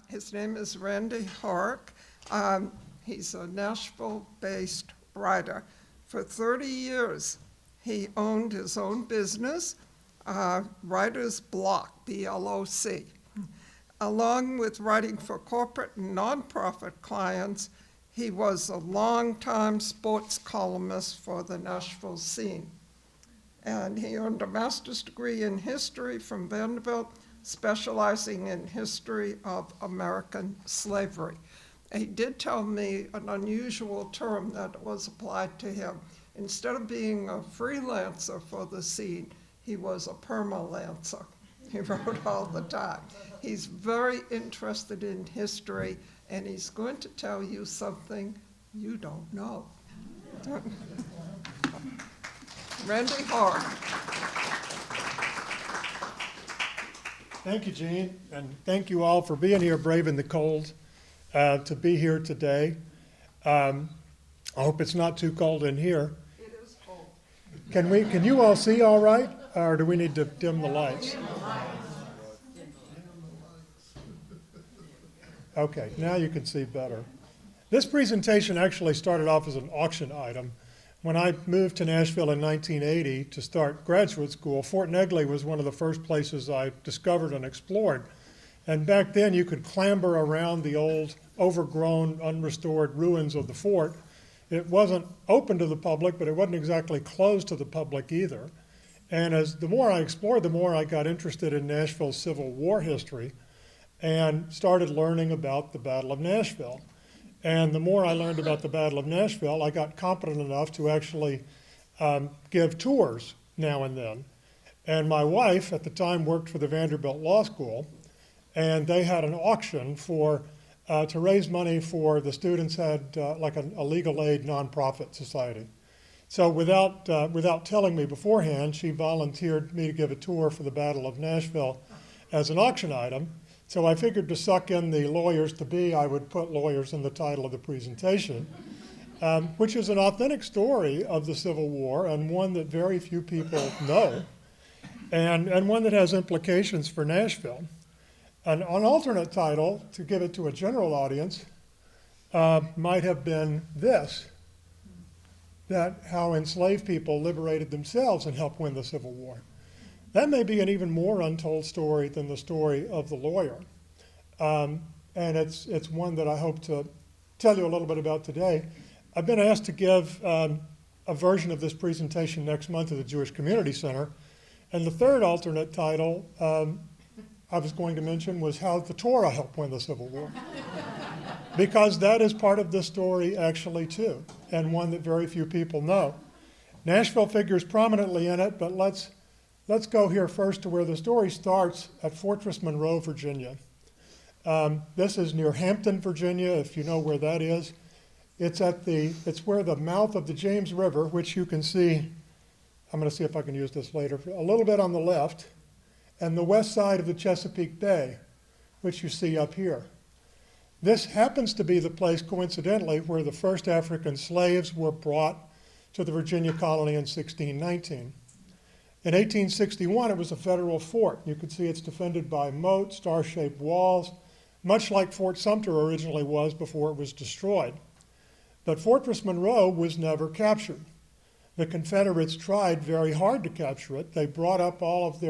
His name is Randy Horick. He's a Nashville-based writer. For 30 years, he owned his own business, Writer's Block, BLOC. Along with writing for corporate and nonprofit clients, he was a longtime sports columnist for the Nashville scene. And he earned a master's degree in history from Vanderbilt, specializing in history of American slavery. He did tell me an unusual term that was applied to him. Instead of being a freelancer for the scene, he was a permalancer. He wrote all the time. He's very interested in history, and he's going to tell you something you don't know. Randy Hart. Thank you, Jean, and thank you all for being here, braving the cold, to be here today. I hope it's not too cold in here. It is cold. Can you all see all right, or do we need to dim the lights? Okay, now you can see better. This presentation actually started off as an auction item. When I moved to Nashville in 1980 to start graduate school, Fort Negley was one of the first places I discovered and explored. And back then you could clamber around the old, overgrown, unrestored ruins of the fort. It wasn't open to the public, but it wasn't exactly closed to the public either. And the more I explored, the more I got interested in Nashville's Civil War history and started learning about the Battle of Nashville. And the more I learned about the Battle of Nashville, I got competent enough to actually give tours now and then. And my wife at the time worked for the Vanderbilt Law School, and they had an auction to raise money for the students had like a legal aid nonprofit society. So without telling me beforehand, she volunteered me to give a tour for the Battle of Nashville as an auction item. So I figured to suck in the lawyers to be, I would put lawyers in the title of the presentation, which is an authentic story of the Civil War and one that very few people know, and one that has implications for Nashville. An alternate title, to give it to a general audience, might have been this, that how enslaved people liberated themselves and helped win the Civil War. That may be an even more untold story than the story of the lawyer. And it's one that I hope to tell you a little bit about today. I've been asked to give a version of this presentation next month at the Jewish Community Center. And the third alternate title I was going to mention was how the Torah helped win the Civil War. Because that is part of the story actually too, and one that very few people know. Nashville figures prominently in it, but let's go here first to where the story starts at Fortress Monroe, Virginia. This is near Hampton, Virginia, if you know where that is. It's where the mouth of the James River, which you can see, I'm going to see if I can use this later, a little bit on the left, and the west side of the Chesapeake Bay, which you see up here. This happens to be the place, coincidentally, where the first African slaves were brought to the Virginia colony in 1619. In 1861, it was a federal fort. You can see it's defended by moat, star-shaped walls, much like Fort Sumter originally was before it was destroyed. But Fortress Monroe was never captured. The Confederates tried very hard to capture it. They brought up a lot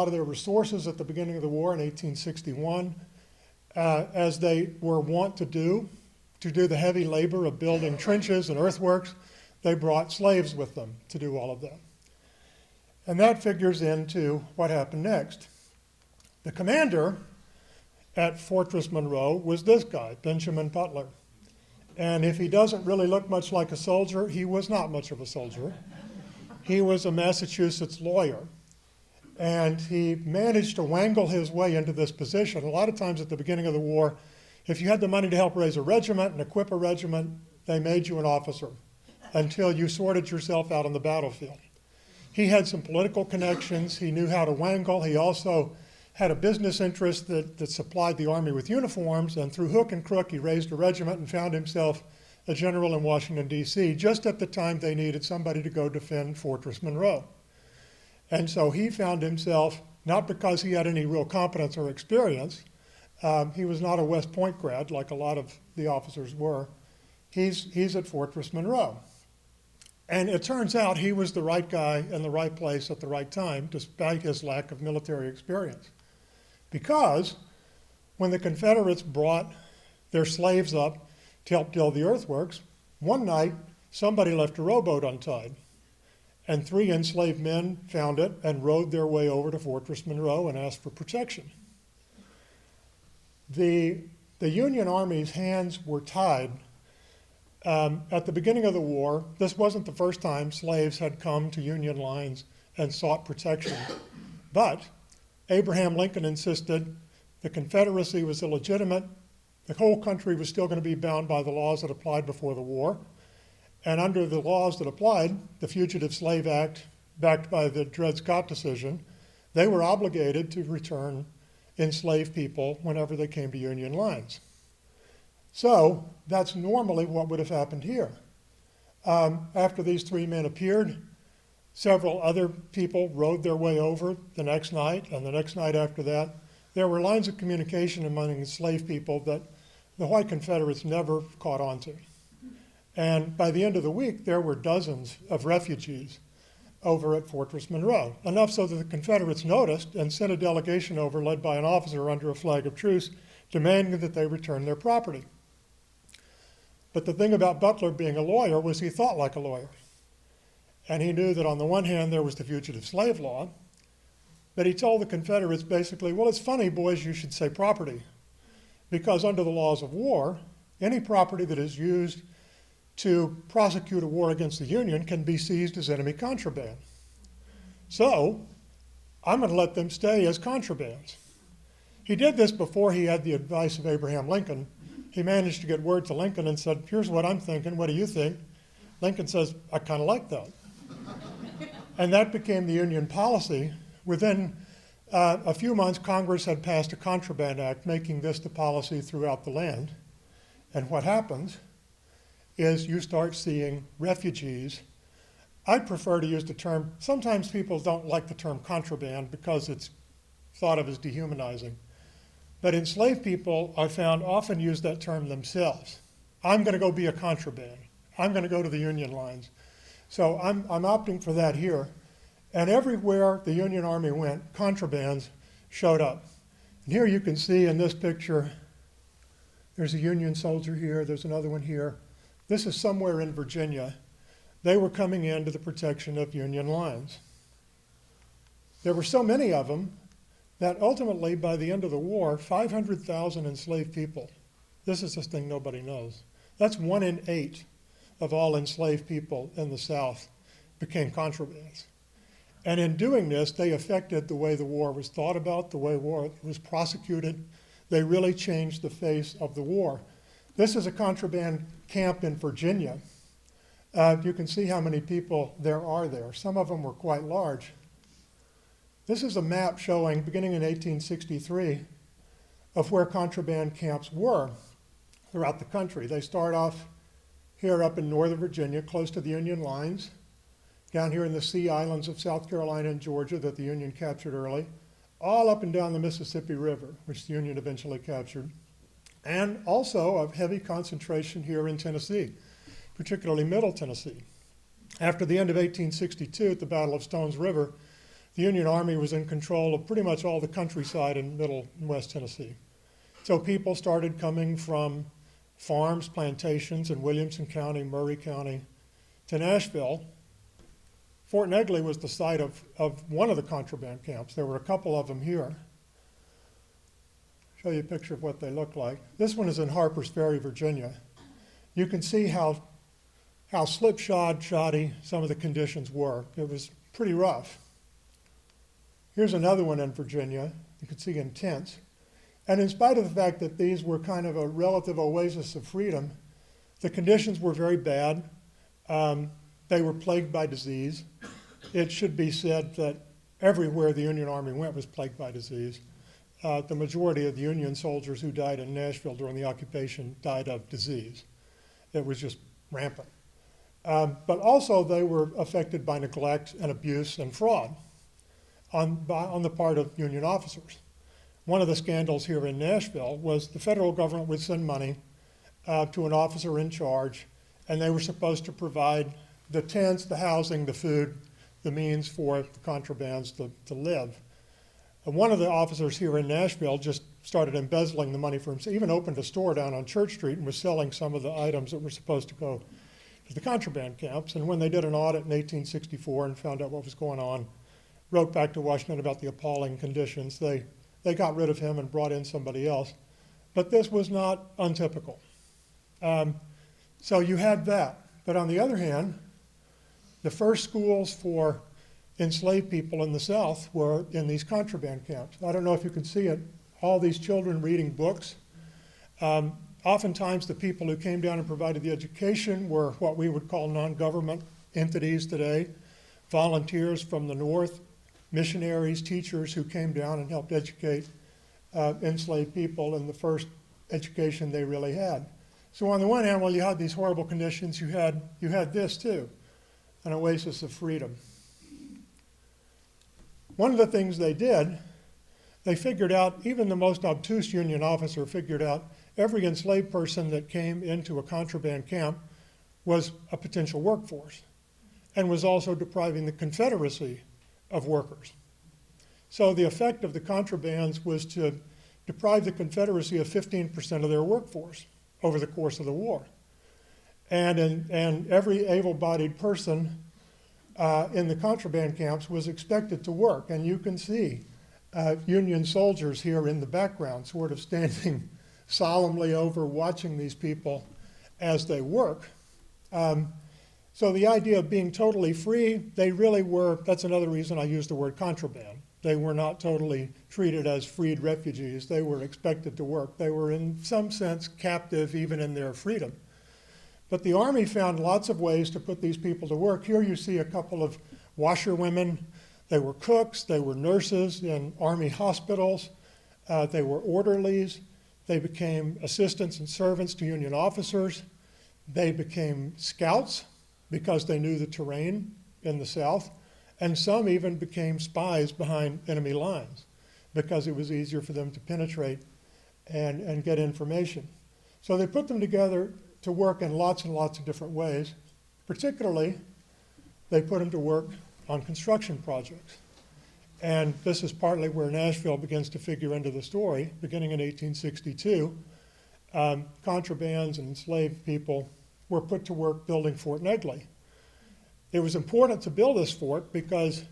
of their resources at the beginning of the war in 1861, as they were wont to do the heavy labor of building trenches and earthworks. They brought slaves with them to do all of that. And that figures into what happened next. The commander at Fortress Monroe was this guy, Benjamin Butler. And if he doesn't really look much like a soldier, he was not much of a soldier. He was a Massachusetts lawyer. And he managed to wangle his way into this position. A lot of times at the beginning of the war, if you had the money to help raise a regiment and equip a regiment, they made you an officer until you sorted yourself out on the battlefield. He had some political connections. He knew how to wangle. He also had a business interest that supplied the Army with uniforms, and through hook and crook, he raised a regiment and found himself a general in Washington, D.C., just at the time they needed somebody to go defend Fortress Monroe. And so he found himself not because he had any real competence or experience. He was not a West Point grad like a lot of the officers were. He's at Fortress Monroe. And it turns out he was the right guy in the right place at the right time, despite his lack of military experience. Because when the Confederates brought their slaves up to help build the earthworks, one night somebody left a rowboat untied. And 3 enslaved men found it and rowed their way over to Fortress Monroe and asked for protection. The Union Army's hands were tied. At the beginning of the war, this wasn't the first time slaves had come to Union lines and sought protection. But Abraham Lincoln insisted the Confederacy was illegitimate. The whole country was still going to be bound by the laws that applied before the war. And under the laws that applied, the Fugitive Slave Act, backed by the Dred Scott decision, they were obligated to return enslaved people whenever they came to Union lines. So that's normally what would have happened here. After these 3 men appeared, several other people rowed their way over the next night, and the next night after that. There were lines of communication among enslaved people that the white Confederates never caught on to. And by the end of the week, there were dozens of refugees over at Fortress Monroe, enough so that the Confederates noticed and sent a delegation over led by an officer under a flag of truce demanding that they return their property. But the thing about Butler being a lawyer was he thought like a lawyer. And he knew that on the one hand there was the fugitive slave law, but he told the Confederates basically, well, it's funny, boys, you should say property, because under the laws of war, any property that is used to prosecute a war against the Union can be seized as enemy contraband. So I'm going to let them stay as contrabands. He did this before he had the advice of Abraham Lincoln. He managed to get word to Lincoln and said, here's what I'm thinking, what do you think? Lincoln says, I kind of like that. And that became the Union policy. Within a few months, Congress had passed a Contraband Act making this the policy throughout the land. And what happens is you start seeing refugees. I prefer to use the term, sometimes people don't like the term contraband because it's thought of as dehumanizing. But enslaved people, I found, often use that term themselves. I'm going to go be a contraband. I'm going to go to the Union lines. So I'm opting for that here. And everywhere the Union Army went, contrabands showed up. And here you can see in this picture, there's a Union soldier here, there's another one here. This is somewhere in Virginia. They were coming into the protection of Union lines. There were so many of them that ultimately, by the end of the war, 500,000 enslaved people. This is this thing nobody knows. That's 1 in 8 of all enslaved people in the South became contrabands. And in doing this, they affected the way the war was thought about, the way war was prosecuted. They really changed the face of the war. This is a contraband camp in Virginia. You can see how many people there are there. Some of them were quite large. This is a map showing, beginning in 1863, of where contraband camps were throughout the country. They start off here up in northern Virginia, close to the Union lines, down here in the Sea Islands of South Carolina and Georgia that the Union captured early, all up and down the Mississippi River, which the Union eventually captured, and also a heavy concentration here in Tennessee, particularly Middle Tennessee. After the end of 1862 at the Battle of Stones River, the Union Army was in control of pretty much all the countryside in Middle and West Tennessee. So people started coming from farms, plantations in Williamson County, Murray County, to Nashville. Fort Negley was the site of one of the contraband camps. There were a couple of them here. Show you a picture of what they look like. This one is in Harpers Ferry, Virginia. You can see how slipshod, shoddy some of the conditions were. It was pretty rough. Here's another one in Virginia. You can see in tents. And in spite of the fact that these were kind of a relative oasis of freedom, the conditions were very bad. They were plagued by disease. It should be said that everywhere the Union Army went was plagued by disease. The majority of the Union soldiers who died in Nashville during the occupation died of disease. It was just rampant. But also they were affected by neglect and abuse and fraud. on the part of Union officers. One of the scandals here in Nashville was the federal government would send money to an officer in charge, and they were supposed to provide the tents, the housing, the food, the means for the contrabands to live. And one of the officers here in Nashville just started embezzling the money for himself, even opened a store down on Church Street and was selling some of the items that were supposed to go to the contraband camps. And when they did an audit in 1864 and found out what was going on, wrote back to Washington about the appalling conditions, they got rid of him and brought in somebody else. But this was not untypical. So you had that. But on the other hand, the first schools for enslaved people in the South were in these contraband camps. I don't know if you can see it, all these children reading books. Oftentimes the people who came down and provided the education were what we would call non-government entities today, volunteers from the North, missionaries, teachers who came down and helped educate enslaved people in the first education they really had. So on the one hand, while you had these horrible conditions, you had this too, an oasis of freedom. One of the things they did, they figured out, even the most obtuse Union officer figured out, every enslaved person that came into a contraband camp was a potential workforce and was also depriving the Confederacy of workers. So the effect of the contrabands was to deprive the Confederacy of 15% of their workforce over the course of the war. And every able-bodied person in the contraband camps was expected to work. And you can see Union soldiers here in the background sort of standing solemnly over watching these people as they work. So the idea of being totally free, they really were, that's another reason I use the word contraband. They were not totally treated as freed refugees. They were expected to work. They were in some sense captive even in their freedom. But the Army found lots of ways to put these people to work. Here you see a couple of washerwomen. They were cooks, they were nurses in Army hospitals, they were orderlies, they became assistants and servants to Union officers, they became scouts because they knew the terrain in the South, and some even became spies behind enemy lines because it was easier for them to penetrate and get information. So they put them together to work in lots and lots of different ways. Particularly, they put them to work on construction projects. And this is partly where Nashville begins to figure into the story. Beginning in 1862, contrabands and enslaved people were put to work building Fort Negley. It was important to build this fort because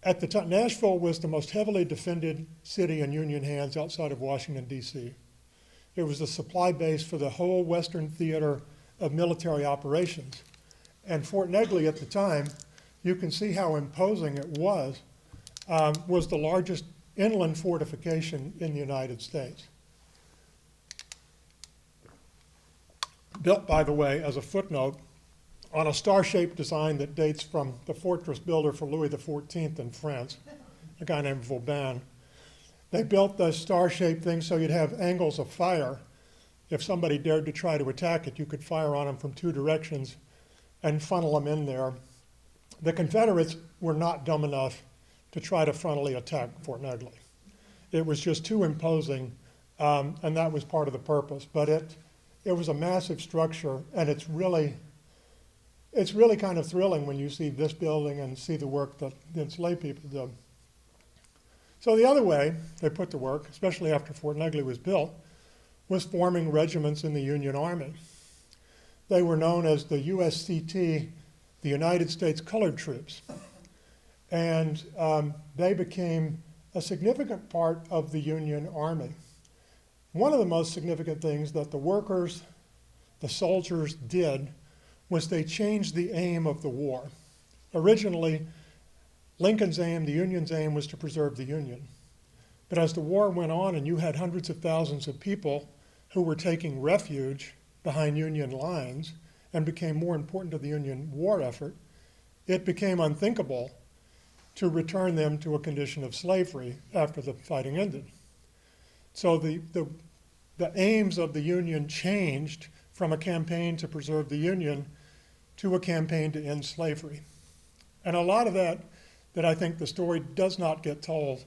at the time, Nashville was the most heavily defended city in Union hands outside of Washington, D.C. It was the supply base for the whole Western theater of military operations. And Fort Negley at the time, you can see how imposing it was the largest inland fortification in the United States. Built, by the way, as a footnote, on a star-shaped design that dates from the fortress builder for Louis XIV in France, a guy named Vauban. They built the star-shaped thing so you'd have angles of fire. If somebody dared to try to attack it, you could fire on them from two directions and funnel them in there. The Confederates were not dumb enough to try to frontally attack Fort Negley. It was just too imposing, and that was part of the purpose. But it was a massive structure, and it's really kind of thrilling when you see this building and see the work that the enslaved people did. So the other way they put to work, especially after Fort Negley was built, was forming regiments in the Union Army. They were known as the USCT, the United States Colored Troops. And they became a significant part of the Union Army. One of the most significant things that the workers, the soldiers did was they changed the aim of the war. Originally, Lincoln's aim, the Union's aim, was to preserve the Union. But as the war went on and you had hundreds of thousands of people who were taking refuge behind Union lines and became more important to the Union war effort, it became unthinkable to return them to a condition of slavery after the fighting ended. So the aims of the Union changed from a campaign to preserve the Union to a campaign to end slavery. And a lot of that, that I think the story does not get told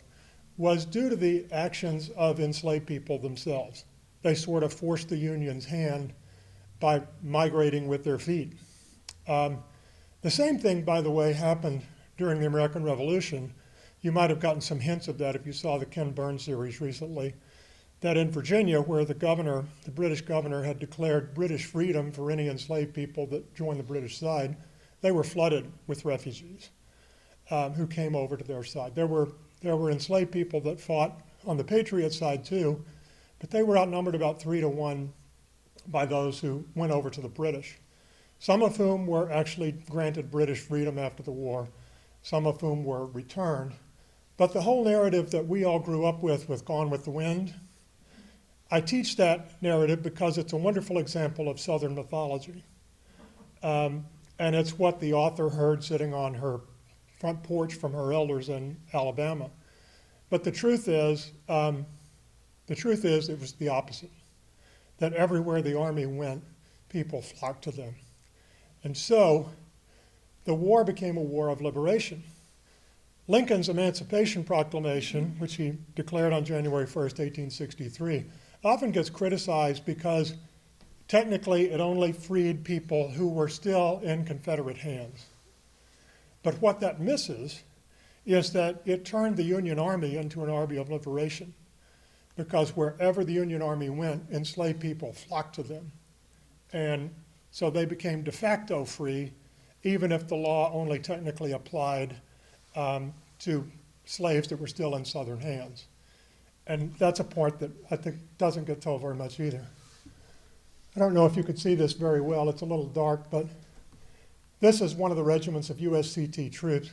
was due to the actions of enslaved people themselves. They sort of forced the Union's hand by migrating with their feet. The same thing, by the way, happened during the American Revolution. You might have gotten some hints of that if you saw the Ken Burns series recently, that in Virginia, where the British governor had declared British freedom for any enslaved people that joined the British side, they were flooded with refugees who came over to their side. There were enslaved people that fought on the Patriot side too, but they were outnumbered about 3-1 by those who went over to the British, some of whom were actually granted British freedom after the war, some of whom were returned. But the whole narrative that we all grew up with Gone with the Wind, I teach that narrative because it's a wonderful example of Southern mythology. And it's what the author heard sitting on her front porch from her elders in Alabama. But the truth is it was the opposite, that everywhere the Army went, people flocked to them. And so the war became a war of liberation. Lincoln's Emancipation Proclamation, which he declared on January 1st, 1863, often gets criticized because technically it only freed people who were still in Confederate hands. But what that misses is that it turned the Union Army into an army of liberation, because wherever the Union Army went, enslaved people flocked to them. And so they became de facto free, even if the law only technically applied to slaves that were still in Southern hands. And that's a part that I think doesn't get told very much either. I don't know if you could see this very well. It's a little dark, but this is one of the regiments of USCT troops.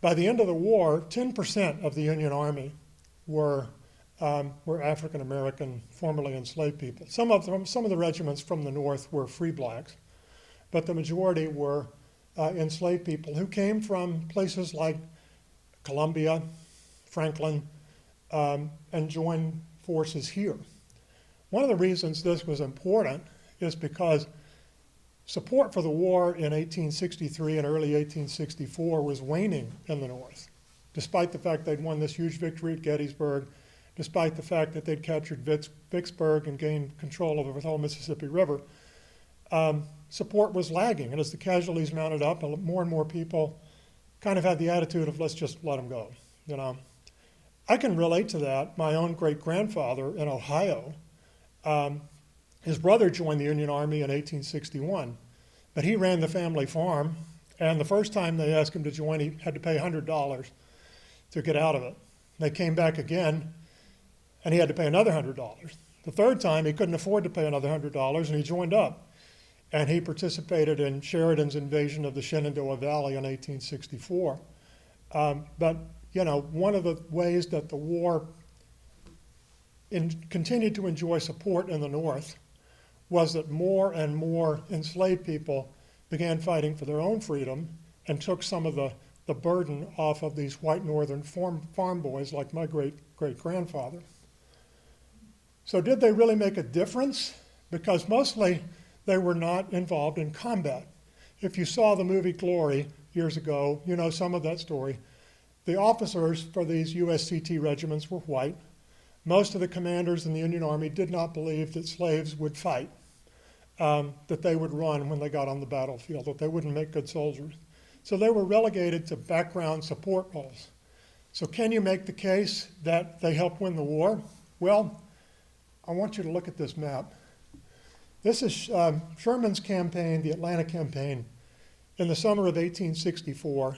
By the end of the war, 10% of the Union Army were African American, formerly enslaved people. Some of the regiments from the North were free blacks, but the majority were enslaved people who came from places like Columbia, Franklin, and joined forces here. One of the reasons this was important is because support for the war in 1863 and early 1864 was waning in the North, despite the fact they'd won this huge victory at Gettysburg, despite the fact that they'd captured Vicksburg and gained control over the whole Mississippi River. Support was lagging, and as the casualties mounted up, more and more people kind of had the attitude of, let's just let them go, you know. I can relate to that. My own great-grandfather in Ohio, his brother joined the Union Army in 1861, but he ran the family farm, and the first time they asked him to join, he had to pay $100 to get out of it. They came back again, and he had to pay another $100. The third time, he couldn't afford to pay another $100, and he joined up. And he participated in Sheridan's invasion of the Shenandoah Valley in 1864. But, you know, one of the ways that the war continued to enjoy support in the North was that more and more enslaved people began fighting for their own freedom and took some of the burden off of these white Northern farm boys like my great-grandfather. So did they really make a difference? Because mostly they were not involved in combat. If you saw the movie Glory years ago, you know some of that story. The officers for these USCT regiments were white. Most of the commanders in the Union Army did not believe that slaves would fight, that they would run when they got on the battlefield, that they wouldn't make good soldiers. So they were relegated to background support roles. So can you make the case that they helped win the war? Well, I want you to look at this map. This is Sherman's campaign, the Atlanta campaign, in the summer of 1864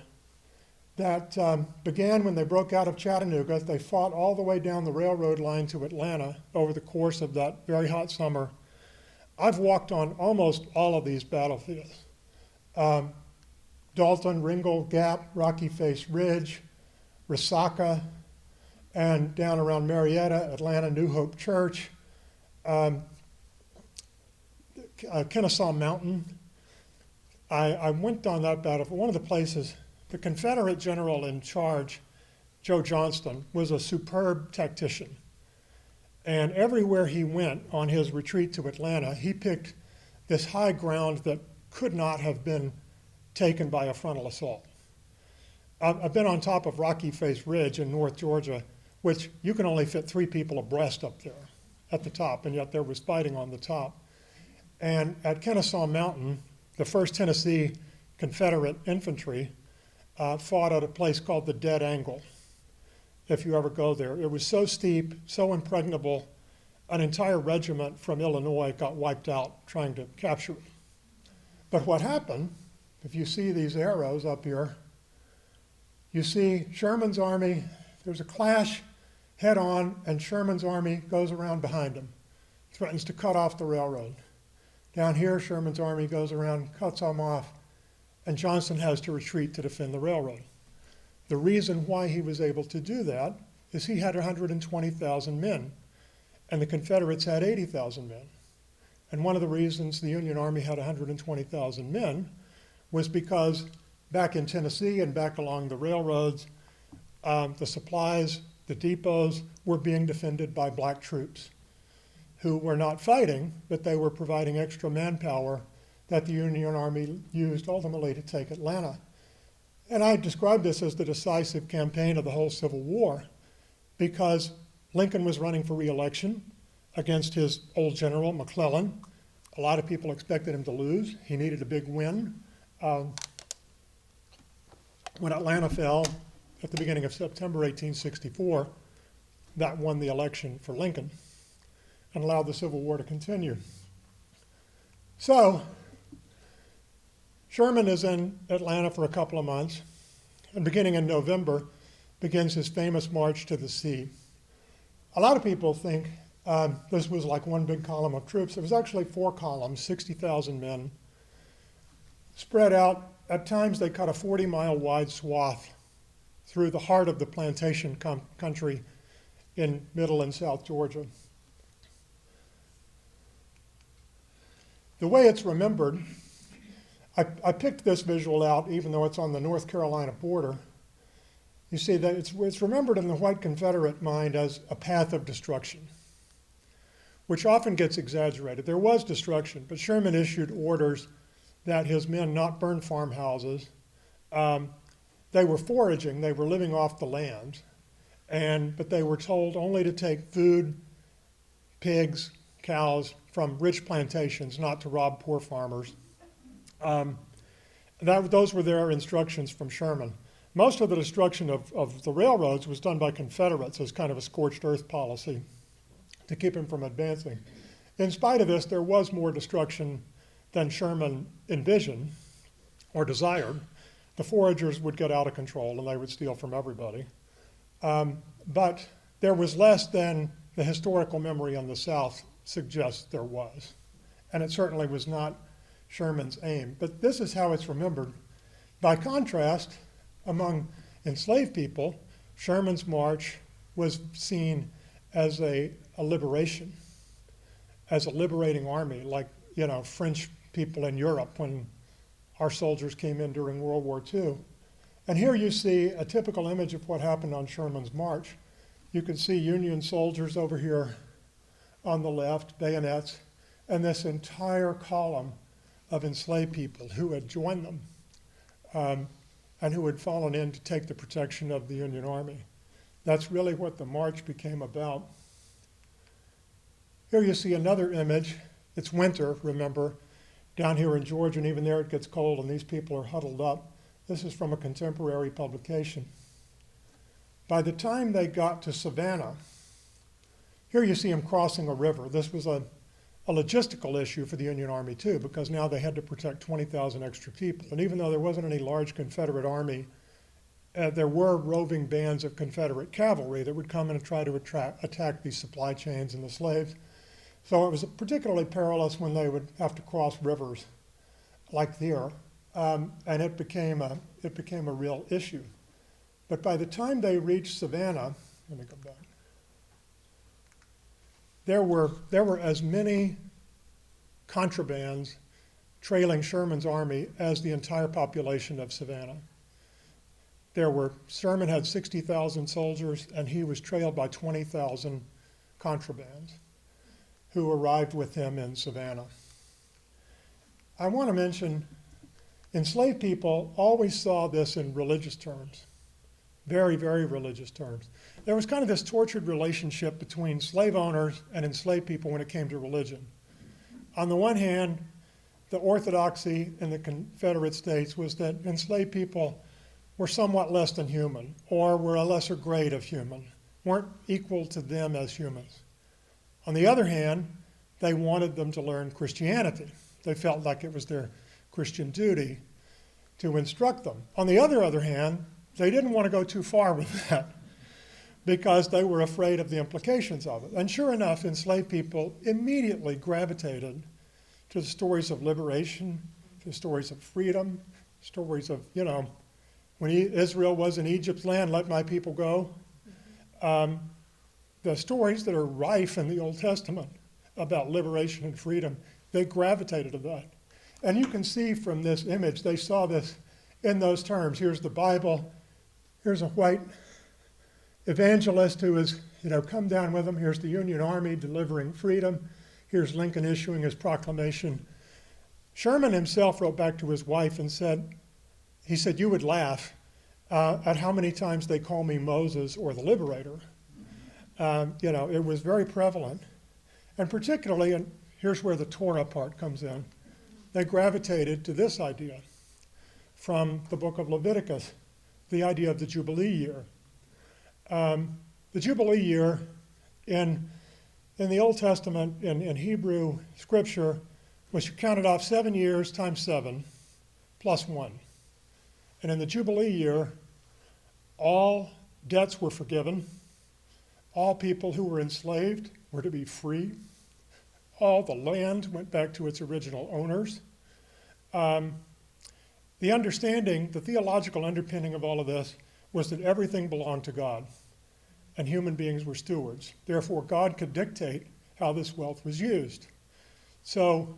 that began when they broke out of Chattanooga. They fought all the way down the railroad line to Atlanta over the course of that very hot summer. I've walked on almost all of these battlefields. Dalton, Ringgold Gap, Rocky Face Ridge, Resaca, and down around Marietta, Atlanta, New Hope Church, Kennesaw Mountain. I went on that battlefield. One of the places, the Confederate general in charge, Joe Johnston, was a superb tactician. And everywhere he went on his retreat to Atlanta, he picked this high ground that could not have been taken by a frontal assault. I've been on top of Rocky Face Ridge in North Georgia, which you can only fit 3 people abreast up there at the top, and yet there was fighting on the top. And at Kennesaw Mountain, the 1st Tennessee Confederate Infantry fought at a place called the Dead Angle, if you ever go there. It was so steep, so impregnable, an entire regiment from Illinois got wiped out trying to capture it. But what happened, if you see these arrows up here, you see Sherman's army, there's a clash head on, and Sherman's army goes around behind him, threatens to cut off the railroad. Down here, Sherman's army goes around, cuts them off, and Johnston has to retreat to defend the railroad. The reason why he was able to do that is he had 120,000 men, and the Confederates had 80,000 men. And one of the reasons the Union Army had 120,000 men was because back in Tennessee and back along the railroads, the supplies, the depots were being defended by black troops who were not fighting, but they were providing extra manpower that the Union Army used ultimately to take Atlanta. And I describe this as the decisive campaign of the whole Civil War because Lincoln was running for re-election against his old general, McClellan. A lot of people expected him to lose. He needed a big win. When Atlanta fell at the beginning of September 1864, that won the election for Lincoln and allowed the Civil War to continue. So Sherman is in Atlanta for a couple of months, and beginning in November, begins his famous march to the sea. A lot of people think this was like one big column of troops. It was actually 4 columns, 60,000 men, spread out. At times, they cut a 40-mile wide swath through the heart of the plantation country in middle and south Georgia. The way it's remembered, I picked this visual out even though it's on the North Carolina border. You see that it's remembered in the white Confederate mind as a path of destruction, which often gets exaggerated. There was destruction, but Sherman issued orders that his men not burn farmhouses. They were foraging, they were living off the land, but they were told only to take food, pigs, cows from rich plantations, not to rob poor farmers. Those were their instructions from Sherman. Most of the destruction of the railroads was done by Confederates as kind of a scorched earth policy to keep him from advancing. In spite of this, there was more destruction than Sherman envisioned or desired. The foragers would get out of control and they would steal from everybody. But there was less than the historical memory on the South suggests there was. And it certainly was not Sherman's aim. But this is how it's remembered. By contrast, among enslaved people, Sherman's march was seen as a liberation, as a liberating army, like, French people in Europe when our soldiers came in during World War II. And here you see a typical image of what happened on Sherman's march. You can see Union soldiers over here on the left, bayonets, and this entire column of enslaved people who had joined them and who had fallen in to take the protection of the Union Army. That's really what the march became about. Here you see another image. It's winter, remember, down here in Georgia, and even there it gets cold and these people are huddled up. This is from a contemporary publication. By the time they got to Savannah, here you see them crossing a river. This was a logistical issue for the Union Army too, because now they had to protect 20,000 extra people. And even though there wasn't any large Confederate army, there were roving bands of Confederate cavalry that would come in and try to attack these supply chains and the slaves. So it was particularly perilous when they would have to cross rivers like there, and it became a real issue. But by the time they reached Savannah, let me go back. There were as many contrabands trailing Sherman's army as the entire population of Savannah. Sherman had 60,000 soldiers, and he was trailed by 20,000 contrabands who arrived with him in Savannah. I want to mention enslaved people always saw this in religious terms. very, very religious terms. There was kind of this tortured relationship between slave owners and enslaved people when it came to religion. On the one hand, the orthodoxy in the Confederate States was that enslaved people were somewhat less than human, or were a lesser grade of human, weren't equal to them as humans. On the other hand, they wanted them to learn Christianity. They felt like it was their Christian duty to instruct them. On the other hand, they didn't want to go too far with that because they were afraid of the implications of it. And sure enough, enslaved people immediately gravitated to the stories of liberation, to the stories of freedom, stories of, when Israel was in Egypt's land, let my people go. The stories that are rife in the Old Testament about liberation and freedom, they gravitated to that. And you can see from this image, they saw this in those terms. Here's the Bible. Here's a white evangelist who has, come down with them. Here's the Union Army delivering freedom. Here's Lincoln issuing his proclamation. Sherman himself wrote back to his wife and said, you would laugh at how many times they call me Moses or the Liberator. It was very prevalent. And particularly, and here's where the Torah part comes in, they gravitated to this idea from the book of Leviticus, the idea of the Jubilee year. The Jubilee year in the Old Testament, in Hebrew scripture, was you counted off 7 years times 7 plus 1. And in the Jubilee year, all debts were forgiven. All people who were enslaved were to be free. All the land went back to its original owners. The understanding, the theological underpinning of all of this was that everything belonged to God and human beings were stewards. Therefore, God could dictate how this wealth was used. So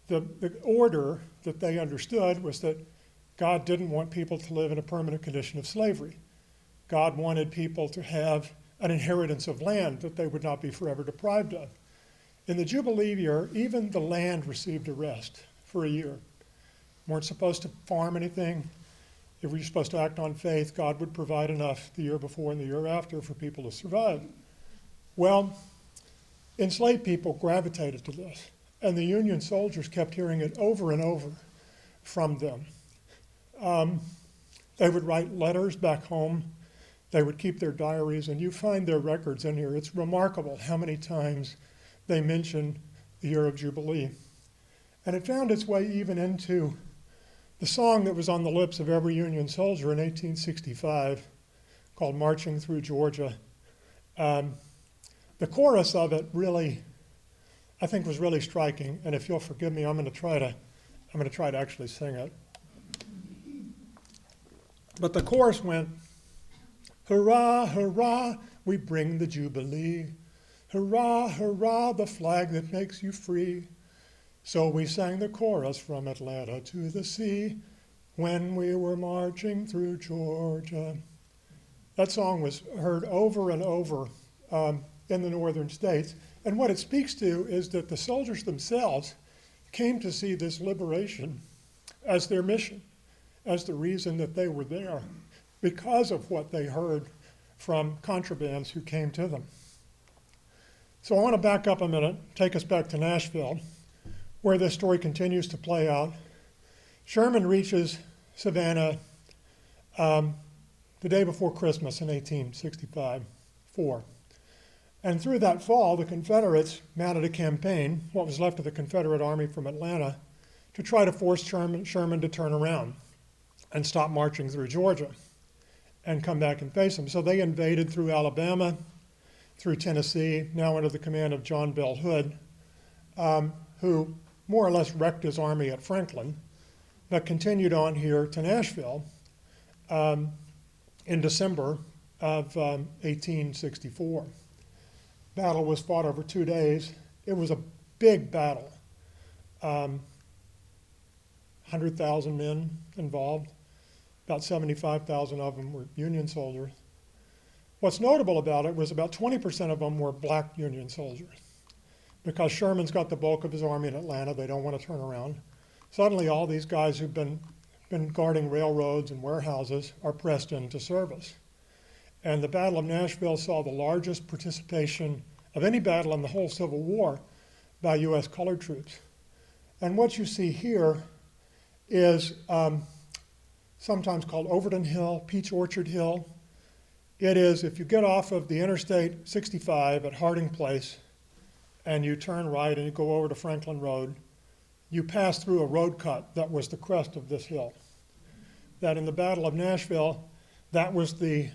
the order that they understood was that God didn't want people to live in a permanent condition of slavery. God wanted people to have an inheritance of land that they would not be forever deprived of. In the Jubilee year, even the land received a rest for a year. Weren't supposed to farm anything. If we were supposed to act on faith, God would provide enough the year before and the year after for people to survive. Well, enslaved people gravitated to this, and the Union soldiers kept hearing it over and over from them. They would write letters back home. They would keep their diaries, and you find their records in here. It's remarkable how many times they mention the year of Jubilee. And it found its way even into the song that was on the lips of every Union soldier in 1865, called Marching Through Georgia. The chorus of it really, I think, was really striking. And if you'll forgive me, I'm going to try to actually sing it. But the chorus went, hurrah, hurrah, we bring the Jubilee. Hurrah, hurrah, the flag that makes you free. So we sang the chorus from Atlanta to the sea when we were marching through Georgia. That song was heard over and over in the northern states. And what it speaks to is that the soldiers themselves came to see this liberation as their mission, as the reason that they were there, because of what they heard from contrabands who came to them. So I want to back up a minute, take us back to Nashville, where this story continues to play out. Sherman reaches Savannah the day before Christmas in 1865-4. And through that fall, the Confederates mounted a campaign, what was left of the Confederate Army from Atlanta, to try to force Sherman to turn around and stop marching through Georgia and come back and face him. So they invaded through Alabama, through Tennessee, now under the command of John Bell Hood, who more or less wrecked his army at Franklin, but continued on here to Nashville in December of 1864. Battle was fought over 2 days. It was a big battle. 100,000 men involved. About 75,000 of them were Union soldiers. What's notable about it was about 20% of them were black Union soldiers. Because Sherman's got the bulk of his army in Atlanta, they don't want to turn around. Suddenly all these guys who've been been guarding railroads and warehouses are pressed into service. And the Battle of Nashville saw the largest participation of any battle in the whole Civil War by U.S. colored troops. And what you see here is sometimes called Overton Hill, Peach Orchard Hill. It is, if you get off of the Interstate 65 at Harding Place and you turn right and you go over to Franklin Road, you pass through a road cut that was the crest of this hill. That in the Battle of Nashville, that was the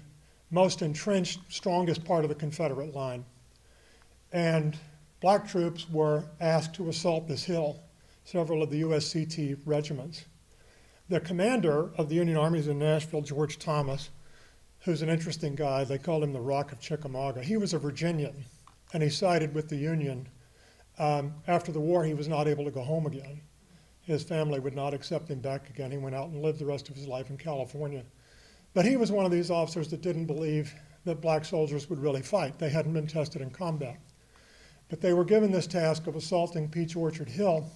most entrenched, strongest part of the Confederate line. And black troops were asked to assault this hill, several of the USCT regiments. The commander of the Union armies in Nashville, George Thomas, who's an interesting guy, they called him the Rock of Chickamauga. He was a Virginian, and he sided with the Union. After the war, he was not able to go home again. His family would not accept him back again. He went out and lived the rest of his life in California. But he was one of these officers that didn't believe that black soldiers would really fight. They hadn't been tested in combat. But they were given this task of assaulting Peach Orchard Hill.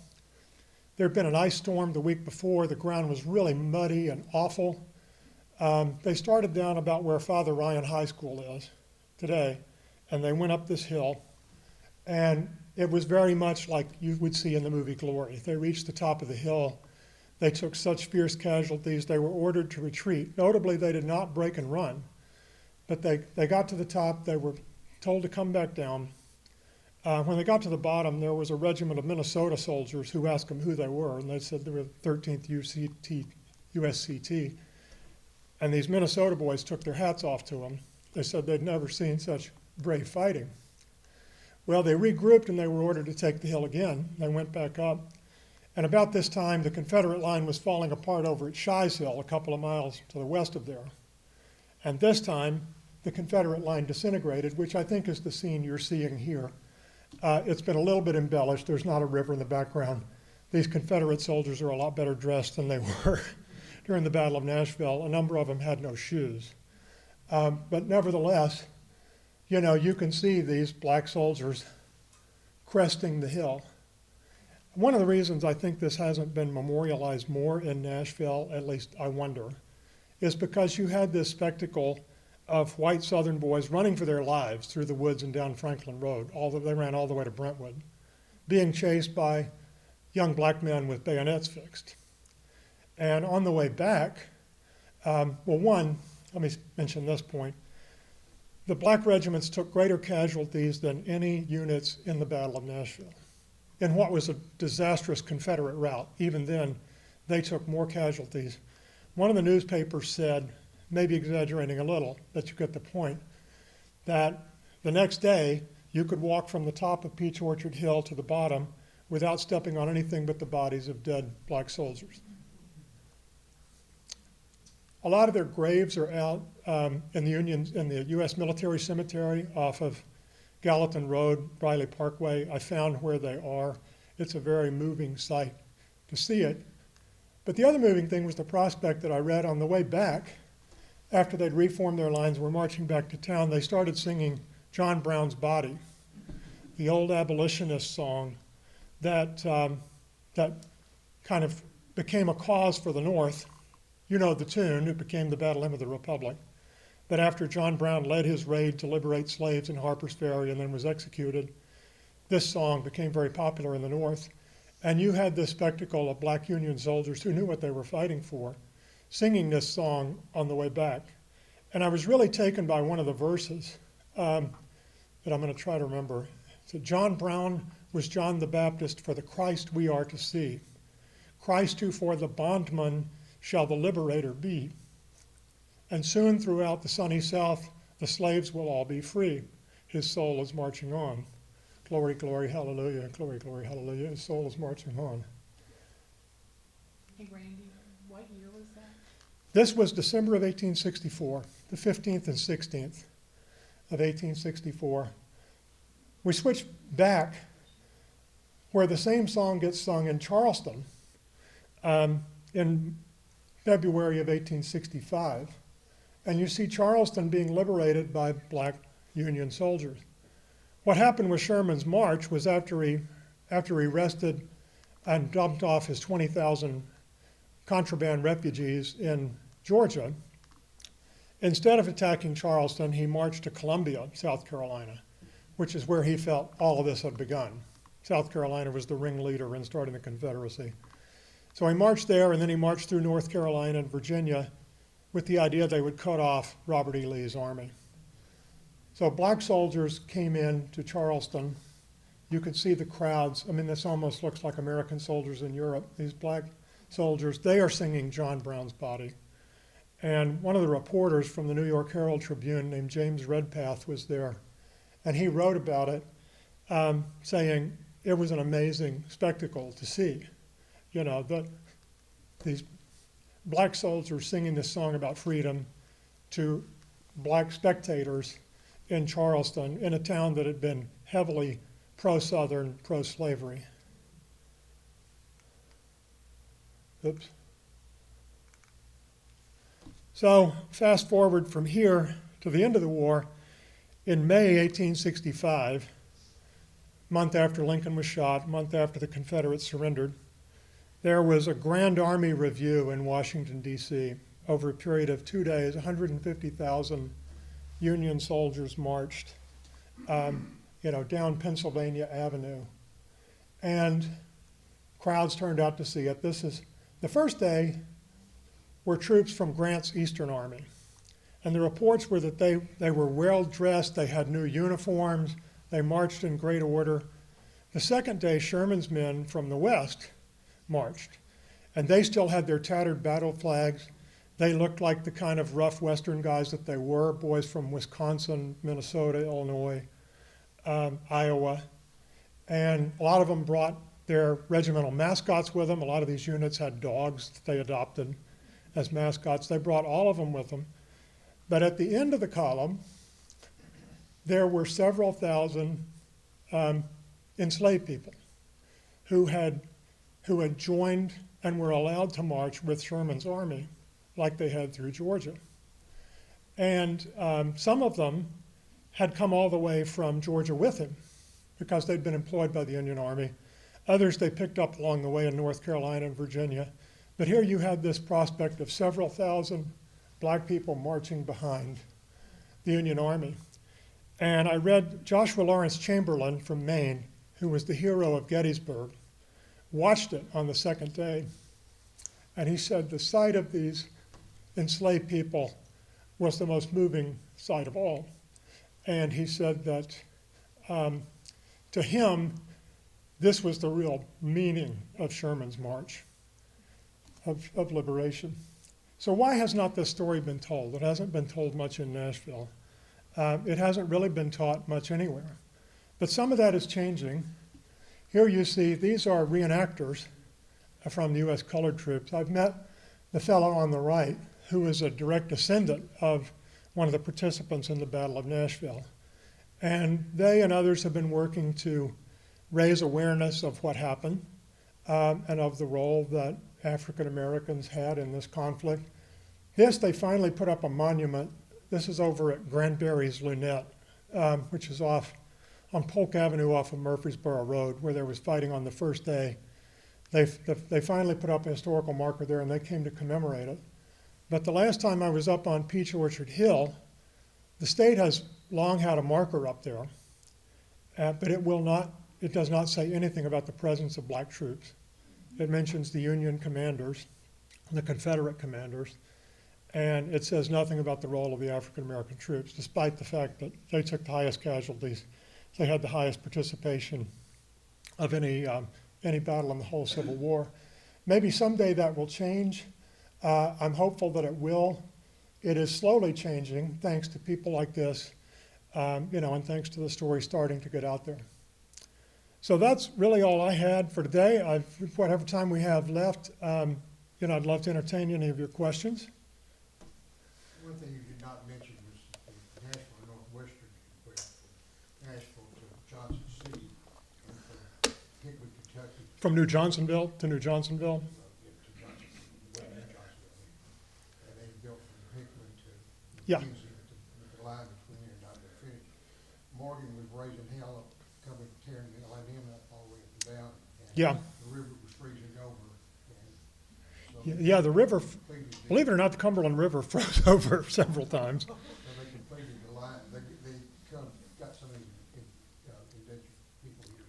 There had been an ice storm the week before. The ground was really muddy and awful. They started down about where Father Ryan High School is today, and they went up this hill. And it was very much like you would see in the movie Glory. They reached the top of the hill. They took such fierce casualties, they were ordered to retreat. Notably, they did not break and run, but they got to the top. They were told to come back down. When they got to the bottom, there was a regiment of Minnesota soldiers who asked them who they were, and they said they were 13th USCT. And these Minnesota boys took their hats off to them. They said they'd never seen such brave fighting. Well, they regrouped and they were ordered to take the hill again. They went back up. And about this time, the Confederate line was falling apart over at Shies Hill, a couple of miles to the west of there. And this time, the Confederate line disintegrated, which I think is the scene you're seeing here. It's been a little bit embellished. There's not a river in the background. These Confederate soldiers are a lot better dressed than they were during the Battle of Nashville. A number of them had no shoes. But nevertheless, you know, you can see these black soldiers cresting the hill. One of the reasons I think this hasn't been memorialized more in Nashville, at least I wonder, is because you had this spectacle of white Southern boys running for their lives through the woods and down Franklin Road. They ran all the way to Brentwood, being chased by young black men with bayonets fixed. And on the way back, let me mention this point. The black regiments took greater casualties than any units in the Battle of Nashville. In what was a disastrous Confederate rout, even then, they took more casualties. One of the newspapers said, maybe exaggerating a little, but you get the point, that the next day you could walk from the top of Peach Orchard Hill to the bottom without stepping on anything but the bodies of dead black soldiers. A lot of their graves are out in the U.S. Military Cemetery off of Gallatin Road, Riley Parkway. I found where they are. It's a very moving sight to see it. But the other moving thing was the prospect that I read on the way back. After they'd reformed their lines and were marching back to town, they started singing John Brown's Body, the old abolitionist song that kind of became a cause for the North. You know the tune. It became the Battle Hymn of the Republic. But after John Brown led his raid to liberate slaves in Harper's Ferry and then was executed, this song became very popular in the North. And you had this spectacle of black Union soldiers who knew what they were fighting for, singing this song on the way back. And I was really taken by one of the verses that I'm going to try to remember. It said, John Brown was John the Baptist for the Christ we are to see. Christ who for the bondman shall the liberator be. And soon throughout the sunny South, the slaves will all be free. His soul is marching on. Glory, glory, hallelujah. Glory, glory, hallelujah. His soul is marching on. Hey, Randy, what year was that? This was December of 1864, the 15th and 16th of 1864. We switched back where the same song gets sung in Charleston in February of 1865. And you see Charleston being liberated by black Union soldiers. What happened with Sherman's march was after he rested and dumped off his 20,000 contraband refugees in Georgia, instead of attacking Charleston, he marched to Columbia, South Carolina, which is where he felt all of this had begun. South Carolina was the ringleader in starting the Confederacy. So he marched there, and then he marched through North Carolina and Virginia with the idea they would cut off Robert E. Lee's army. So black soldiers came in to Charleston. You could see the crowds. I mean, this almost looks like American soldiers in Europe. These black soldiers, they are singing John Brown's Body. And one of the reporters from the New York Herald Tribune named James Redpath was there. And he wrote about it, saying it was an amazing spectacle to see. You know, these black soldiers singing this song about freedom to black spectators in Charleston, in a town that had been heavily pro-Southern, pro-slavery. Oops. So fast forward from here to the end of the war. In May 1865, month after Lincoln was shot, month after the Confederates surrendered, there was a Grand Army Review in Washington, D.C. Over a period of 2 days. 150,000 Union soldiers marched, down Pennsylvania Avenue. And crowds turned out to see it. This is the first day were troops from Grant's Eastern Army. And the reports were that they were well dressed, they had new uniforms, they marched in great order. The second day, Sherman's men from the West marched. And they still had their tattered battle flags. They looked like the kind of rough Western guys that they were, boys from Wisconsin, Minnesota, Illinois, Iowa. And a lot of them brought their regimental mascots with them. A lot of these units had dogs that they adopted as mascots. They brought all of them with them. But at the end of the column, there were several thousand enslaved people who had joined and were allowed to march with Sherman's army like they had through Georgia. And some of them had come all the way from Georgia with him because they'd been employed by the Union Army. Others they picked up along the way in North Carolina and Virginia. But here you had this prospect of several thousand black people marching behind the Union Army. And I read Joshua Lawrence Chamberlain from Maine, who was the hero of Gettysburg, watched it on the second day. And he said the sight of these enslaved people was the most moving sight of all. And he said that to him, this was the real meaning of Sherman's march of liberation. So why has not this story been told? It hasn't been told much in Nashville. It hasn't really been taught much anywhere. But some of that is changing. Here you see, these are reenactors from the U.S. colored troops. I've met the fellow on the right, who is a direct descendant of one of the participants in the Battle of Nashville. And they and others have been working to raise awareness of what happened and of the role that African Americans had in this conflict. This, they finally put up a monument. This is over at Granbury's Lunette, which is off on Polk Avenue off of Murfreesboro Road, where there was fighting on the first day. They finally put up a historical marker there, and they came to commemorate it. But the last time I was up on Peach Orchard Hill, the state has long had a marker up there, but it does not say anything about the presence of black troops. It mentions the Union commanders, the Confederate commanders, and it says nothing about the role of the African American troops, despite the fact that they took the highest casualties. They had the highest participation of any battle in the whole Civil War. Maybe someday that will change. I'm hopeful that it will. It is slowly changing thanks to people like this, and thanks to the story starting to get out there. So that's really all I had for today. Whatever time we have left, I'd love to entertain any of your questions. One thing you did not mention was the Nashville Northwestern went from Nashville to Johnson City and from Negley, Kentucky. From New Johnsonville to New Johnsonville? To Johnson, New Johnsonville. And they built from Hickman to Yeah. Quincy with the line between there and not been finished. Morgan was raising hell up, coming, tearing the line up all the way up and down. And Yeah. the river was freezing over. And so Yeah, the river, completed it. believe it or not, the Cumberland River froze over several times. So they completed the line, they got some indentured people here.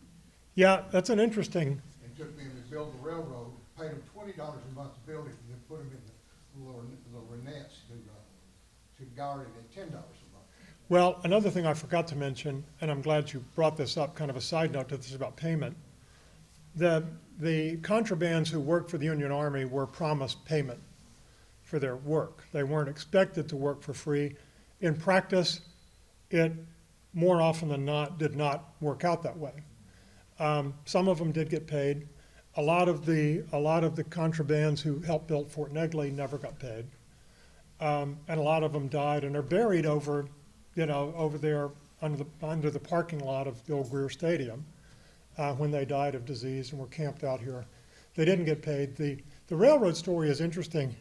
Yeah, that's an interesting, And took them to build the railroad, paid them $20 a month to build it, and then put them in the little Renettes to guard it at $10 a month. well, another thing I forgot to mention, and I'm glad you brought this up, kind of a side note to this about payment. The contrabands who worked for the Union Army were promised payment for their work. They weren't expected to work for free. In practice, it more often than not did not work out that way. Some of them did get paid. A lot of the contrabands who helped build Fort Negley never got paid. And a lot of them died and are buried over there under the parking lot of the old Greer Stadium when they died of disease and were camped out here. They didn't get paid. The railroad story is interesting.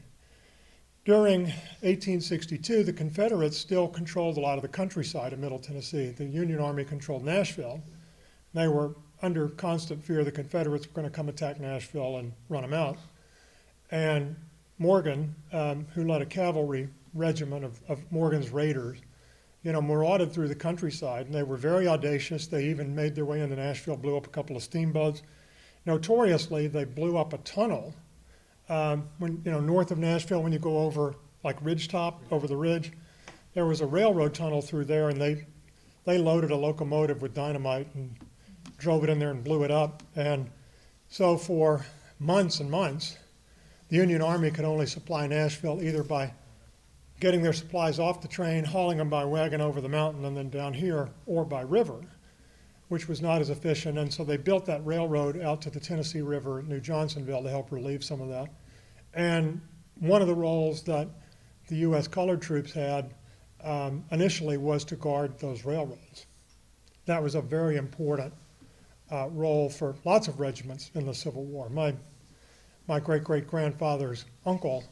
During 1862, the Confederates still controlled a lot of the countryside of Middle Tennessee. The Union Army controlled Nashville. They were under constant fear the Confederates were going to come attack Nashville and run them out. And Morgan, who led a cavalry regiment of Morgan's raiders, marauded through the countryside, and they were very audacious. They even made their way into Nashville, blew up a couple of steamboats. Notoriously, they blew up a tunnel north of Nashville, when you go over like Ridgetop, over the ridge. There was a railroad tunnel through there, and they loaded a locomotive with dynamite and drove it in there and blew it up. And so for months and months, the Union Army could only supply Nashville either by getting their supplies off the train, hauling them by wagon over the mountain and then down here, or by river, which was not as efficient. And so they built that railroad out to the Tennessee River at New Johnsonville to help relieve some of that. And one of the roles that the U.S. colored troops had initially was to guard those railroads. That was a very important role for lots of regiments in the Civil War. My great-great-grandfather's uncle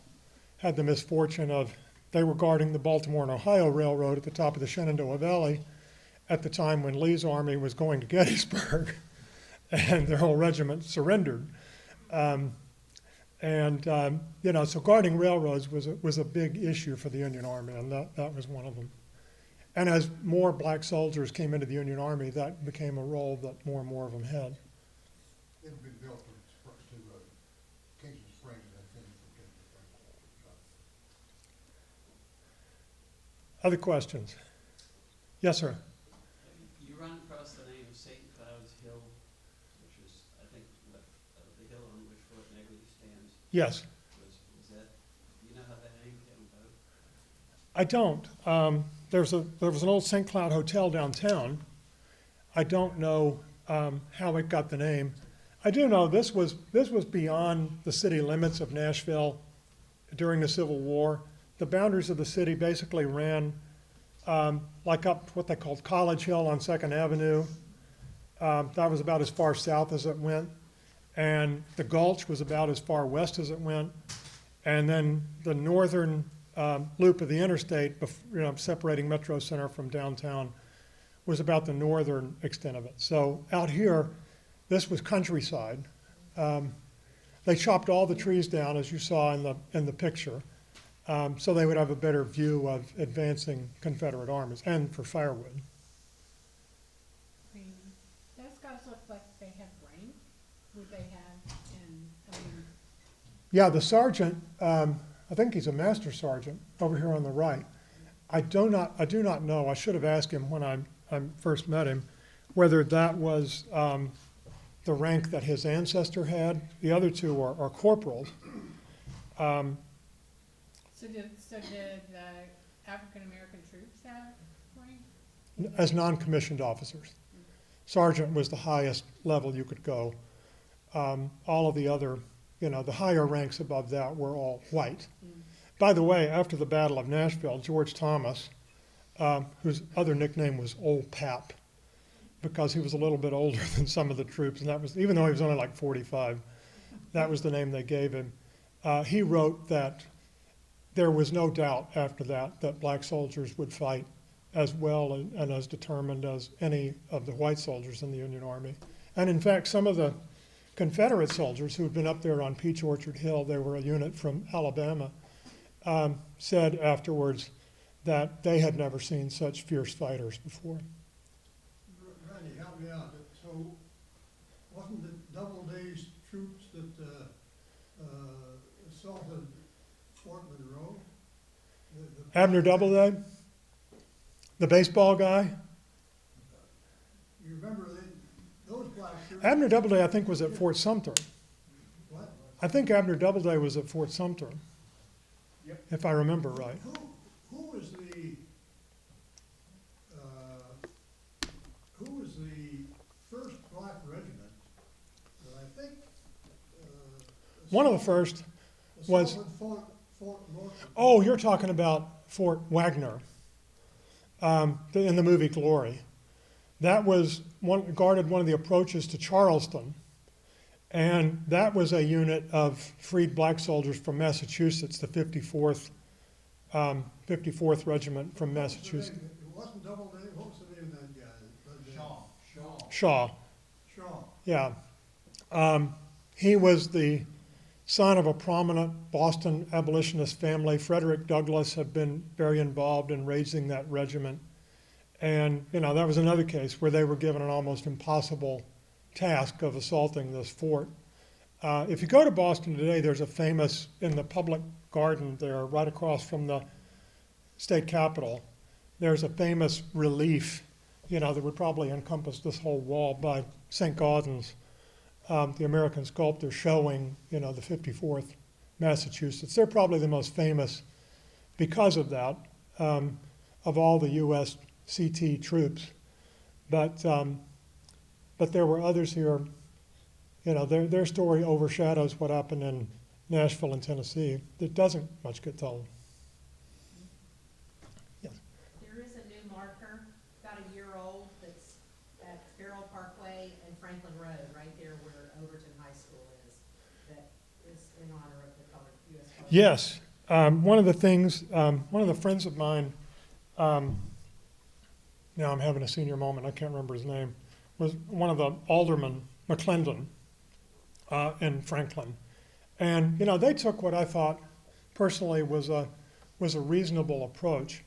had the misfortune of, they were guarding the Baltimore and Ohio Railroad at the top of the Shenandoah Valley at the time when Lee's army was going to Gettysburg, and their whole regiment surrendered. So guarding railroads was a big issue for the Union Army, and that was one of them. And as more black soldiers came into the Union Army, that became a role that more and more of them had. It had been built to Kingston Springs, I think. Other questions? Yes, sir. You run across the name of St. Cloud's Hill, which is, I think, the hill on which Fort Negley stands. Yes. Was that, do you know how that name came about? I don't. There was an old St. Cloud Hotel downtown. I don't know how it got the name. I do know this was beyond the city limits of Nashville during the Civil War. The boundaries of the city basically ran like up what they called College Hill on 2nd Avenue. That was about as far south as it went. And the Gulch was about as far west as it went. And then the northern loop of the interstate, separating Metro Center from downtown, was about the northern extent of it. So out here, this was countryside. They chopped all the trees down, as you saw in the picture, so they would have a better view of advancing Confederate armies and for firewood. Those guys look like they have rank. Would they have, Yeah, the sergeant, I think he's a master sergeant over here on the right. I do not know. I should have asked him when I first met him whether that was the rank that his ancestor had. The other two are corporals. So did African American troops have rank? As non-commissioned officers. Sergeant was the highest level you could go. All of the other, the higher ranks above that were all white. By the way, after the Battle of Nashville, George Thomas, whose other nickname was Old Pap, because he was a little bit older than some of the troops, and that was, even though he was only like 45, that was the name they gave him. He wrote that there was no doubt after that black soldiers would fight as well and as determined as any of the white soldiers in the Union Army. And in fact, some of the Confederate soldiers who had been up there on Peach Orchard Hill, they were a unit from Alabama, said afterwards that they had never seen such fierce fighters before. Randy, help me out. So wasn't it Doubleday's troops that assaulted Fort Monroe? Abner Doubleday, the baseball guy. You remember those black troops? Abner Doubleday, I think, was at Fort Sumter. What? I think Abner Doubleday was at Fort Sumter, Yep. if I remember right. Who was the first black regiment that I think? One of the first was, assaulted Fort Norfolk? oh, you're talking about Fort Wagner in the movie Glory. That was guarded one of the approaches to Charleston. And that was a unit of freed black soldiers from Massachusetts, the 54th Regiment from Massachusetts. It wasn't Doubleday. What was the name of that guy? Shaw, Shaw. yeah. He was the son of a prominent Boston abolitionist family. Frederick Douglass had been very involved in raising that regiment. And, you know, that was another case where they were given an almost impossible task of assaulting this fort. If you go to Boston today, there's a famous, in the public garden there, right across from the state capitol, there's a famous relief, you know, that would probably encompass this whole wall by St. Gaudens, the American sculptor showing, you know, the 54th Massachusetts. They're probably the most famous because of that, of all the U.S. CT troops. But there were others here, you know, their story overshadows what happened in Nashville and Tennessee. It doesn't much get told. Yes. There is a new marker, about a year old, that's at Farrell Parkway and Franklin Road, right there where Overton High School is, that is in honor of the colored U.S. colored. Yes. One of the things, one of the friends of mine, now I'm having a senior moment, I can't remember his name, was one of the aldermen, McClendon, in Franklin. And, you know, they took what I thought personally was a reasonable approach,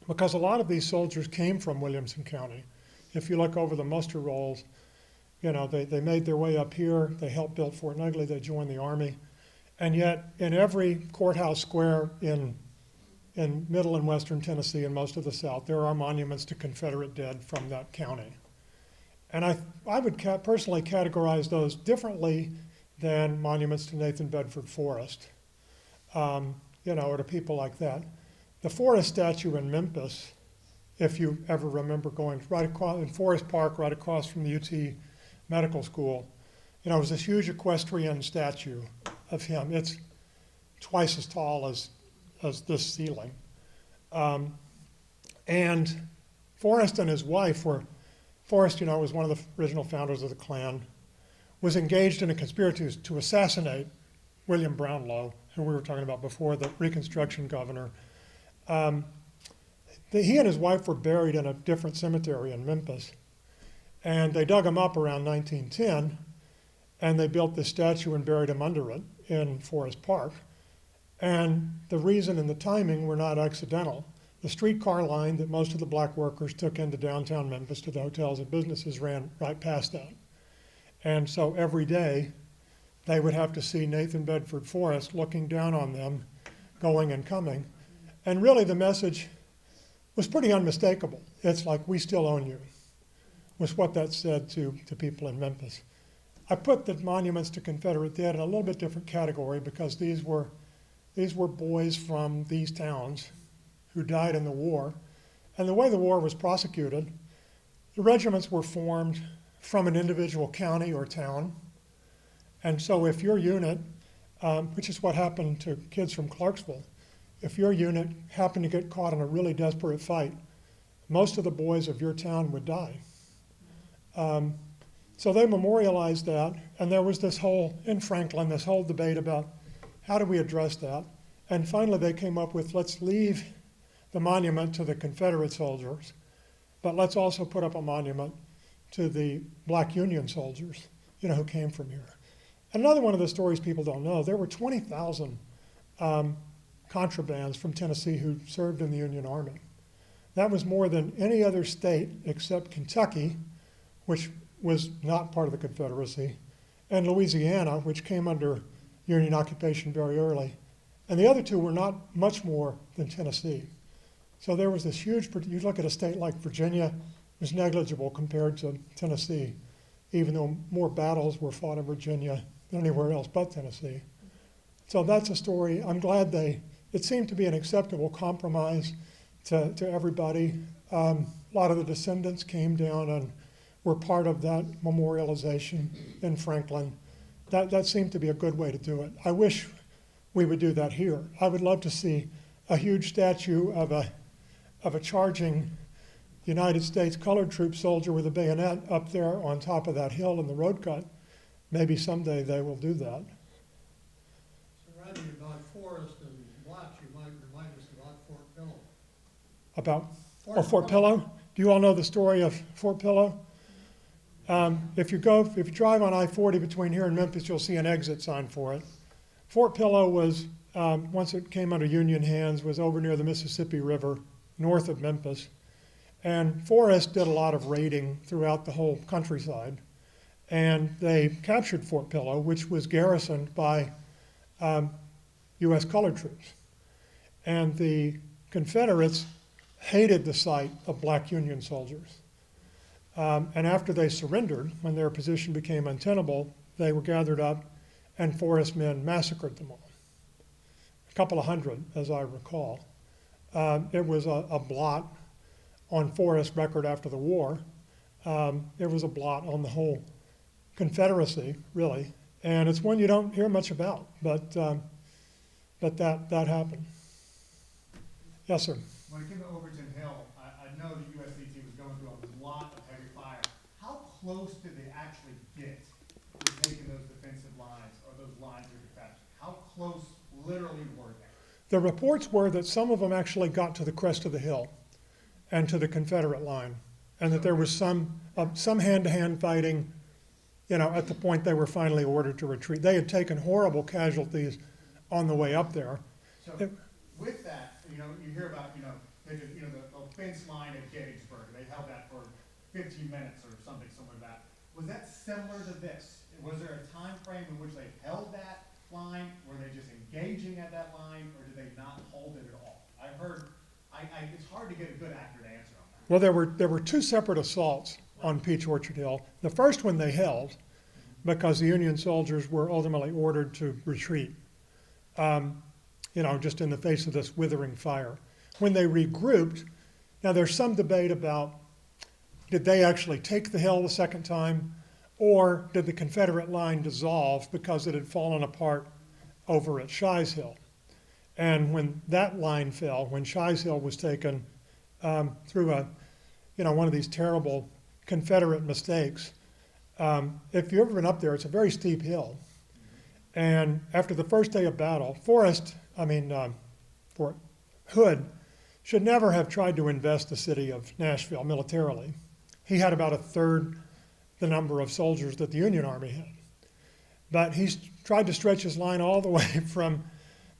because a lot of these soldiers came from Williamson County. If you look over the muster rolls, you know, they made their way up here, they helped build Fort Negley, they joined the Army. And yet, in every courthouse square in middle and western Tennessee and most of the South, there are monuments to Confederate dead from that county. And I would personally categorize those differently than monuments to Nathan Bedford Forrest, you know, or to people like that. The Forrest statue in Memphis, if you ever remember going right across in Forest Park, right across from the UT Medical School, you know, it was this huge equestrian statue of him. It's twice as tall as this ceiling. And Forrest and his wife were, Forrest, you know, was one of the original founders of the Klan, was engaged in a conspiracy to assassinate William Brownlow, who we were talking about before, the Reconstruction governor. He and his wife were buried in a different cemetery in Memphis. And they dug him up around 1910, and they built this statue and buried him under it in Forest Park. And the reason and the timing were not accidental. The streetcar line that most of the black workers took into downtown Memphis to the hotels and businesses ran right past that. And so every day, they would have to see Nathan Bedford Forrest looking down on them, going and coming. And really the message was pretty unmistakable. It's like, we still own you, was what that said to people in Memphis. I put the monuments to Confederate dead in a little bit different category because these were boys from these towns who died in the war. And the way the war was prosecuted, the regiments were formed from an individual county or town. And so if your unit, which is what happened to kids from Clarksville, if your unit happened to get caught in a really desperate fight, most of the boys of your town would die. So they memorialized that, and there was this whole, in Franklin, this whole debate about how do we address that? And finally they came up with, let's leave the monument to the Confederate soldiers, but let's also put up a monument to the black Union soldiers. who came from here. Another one of the stories people don't know, there were 20,000 contrabands from Tennessee who served in the Union Army. That was more than any other state except Kentucky, which was not part of the Confederacy, and Louisiana, which came under Union occupation very early. And the other two were not much more than Tennessee. So there was this huge, you look at a state like Virginia, it was negligible compared to Tennessee, even though more battles were fought in Virginia than anywhere else but Tennessee. So that's a story. I'm glad it seemed to be an acceptable compromise to everybody. A lot of the descendants came down and were part of that memorialization in Franklin. That seemed to be a good way to do it. I wish we would do that here. I would love to see a huge statue of a charging United States colored troop soldier with a bayonet up there on top of that hill in the road cut. Maybe someday they will do that. So rather about Forest and Watts, you might remind us about Fort Pillow. About Fort Pillow. Do you all know the story of Fort Pillow? If you drive on I-40 between here and Memphis, you'll see an exit sign for it. Fort Pillow was, once it came under Union hands, was over near the Mississippi River, north of Memphis. And Forrest did a lot of raiding throughout the whole countryside. And they captured Fort Pillow, which was garrisoned by U.S. colored troops. And the Confederates hated the sight of black Union soldiers. And after they surrendered, when their position became untenable, they were gathered up and Forrest men massacred them all. A couple of hundred, as I recall. It was a blot on Forrest's record after the war. It was a blot on the whole Confederacy, really. And it's one you don't hear much about, but that happened. Yes, sir. When it came to Overton Hill, I know the USCT was going through a lot of heavy fire. How close did they actually get to taking those defensive lines or those lines of defense? How close literally were they? The reports were that some of them actually got to the crest of the hill and to the Confederate line, and that there was some hand-to-hand fighting, at the point they were finally ordered to retreat. They had taken horrible casualties on the way up there. So with that, you hear about, they did, the fence line at Gettysburg. They held that for 15 minutes or something similar to that. Was that similar to this? Was there a time frame in which they held that line? Were they just engaging at that line, or did they not hold it at all? It's hard to get a good, accurate answer on that. Well, there were two separate assaults on Peach Orchard Hill. The first one they held because the Union soldiers were ultimately ordered to retreat, just in the face of this withering fire. When they regrouped, now there's some debate about did they actually take the hill the second time, or did the Confederate line dissolve because it had fallen apart over at Shies Hill? And when that line fell, when Shies Hill was taken through one of these terrible Confederate mistakes, if you've ever been up there, it's a very steep hill. And after the first day of battle, Hood should never have tried to invest the city of Nashville militarily. He had about a third the number of soldiers that the Union Army had. But he tried to stretch his line all the way from